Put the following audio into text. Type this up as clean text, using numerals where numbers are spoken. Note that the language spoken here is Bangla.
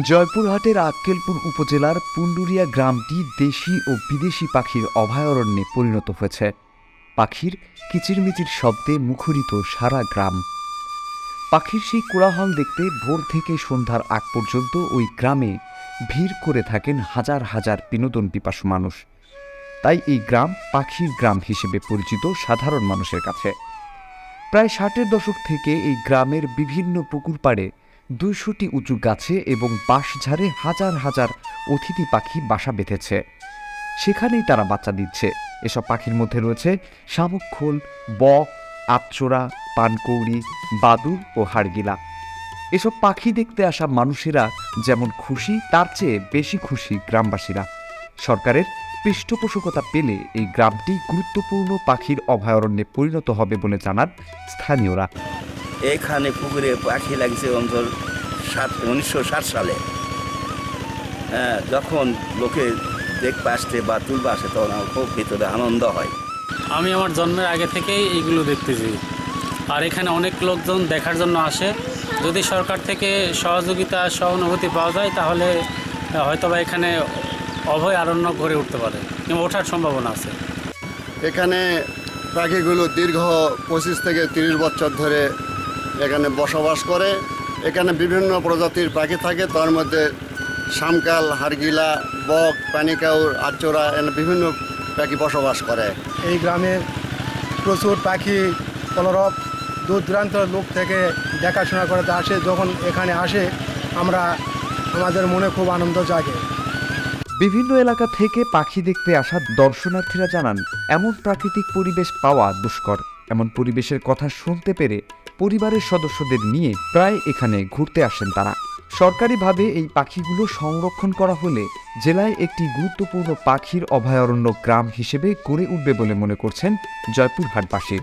জয়পুরহাটের আক্কেলপুর উপজেলার পুন্ডুরিয়া গ্রামটি দেশি ও বিদেশি পাখির অভয়ারণ্যে পরিণত হয়েছে। পাখির কিচিরমিচির শব্দে মুখরিত সারা গ্রাম। পাখির সেই কোলাহল দেখতে ভোর থেকে সন্ধ্যার আগ পর্যন্ত ওই গ্রামে ভিড় করে থাকেন হাজার হাজার বিনোদন পিপাসু মানুষ। তাই এই গ্রাম পাখির গ্রাম হিসেবে পরিচিত সাধারণ মানুষের কাছে। প্রায় 60-এর দশক থেকে এই গ্রামের বিভিন্ন পুকুর পাড়ে 200টি উঁচু গাছে এবং বাঁশঝাড়ে হাজার হাজার অতিথি পাখি বাসা বেঁধেছে। সেখানেই তারা বাচ্চা দিচ্ছে। এসব পাখির মধ্যে রয়েছে শামুকখোল, বক, আতচোরা, পানকৌড়ি, বাদুড় ও হাড়গিলা। এসব পাখি দেখতে আসা মানুষেরা যেমন খুশি, তার চেয়ে বেশি খুশি গ্রামবাসীরা। সরকারের পৃষ্ঠপোষকতা পেলে এই গ্রামটি গুরুত্বপূর্ণ পাখির অভয়ারণ্যে পরিণত হবে বলে জানান স্থানীয়রা। এখানে পুকুরে পাখি লাগছে অন্তর 1960 সালে। যখন লোকে দেখতে আসতে বা তুলবা আসে তখন আমার খুব ভিতরে আনন্দ হয়। আমি আমার জন্মের আগে থেকেই এইগুলো দেখতেছি, আর এখানে অনেক লোকজন দেখার জন্য আসে। যদি সরকার থেকে সহযোগিতা সহানুভূতি পাওয়া যায় তাহলে হয়তোবা এখানে অভয়ারণ্য গড়ে উঠতে পারে এবং ওঠার সম্ভাবনা আছে। এখানে পাখিগুলো দীর্ঘ 25 থেকে 30 বছর ধরে এখানে বসবাস করে। এখানে বিভিন্ন প্রজাতির পাখি থাকে, তার মধ্যে শামকাল, হাড়গিলা, বক, পানিকাউর, আতচোরা এখানে বিভিন্ন পাখি বসবাস করে। এই গ্রামে প্রচুর পাখি কলরব দূর দূরান্তের লোক থেকে দেখাশোনা করতে আসে। যখন এখানে আসে আমাদের মনে খুব আনন্দ জাগে। বিভিন্ন এলাকা থেকে পাখি দেখতে আসা দর্শনার্থীরা জানান, এমন প্রাকৃতিক পরিবেশ পাওয়া দুষ্কর। এমন পরিবেশের কথা শুনতে পেরে পরিবারের সদস্যদের নিয়ে প্রায় এখানে ঘুরতে আসেন তারা। সরকারিভাবে এই পাখিগুলো সংরক্ষণ করা হলে জেলায় একটি গুরুত্বপূর্ণ পাখির অভয়ারণ্য গ্রাম হিসেবে গড়ে উঠবে বলে মনে করছেন জয়পুরহাটবাসী।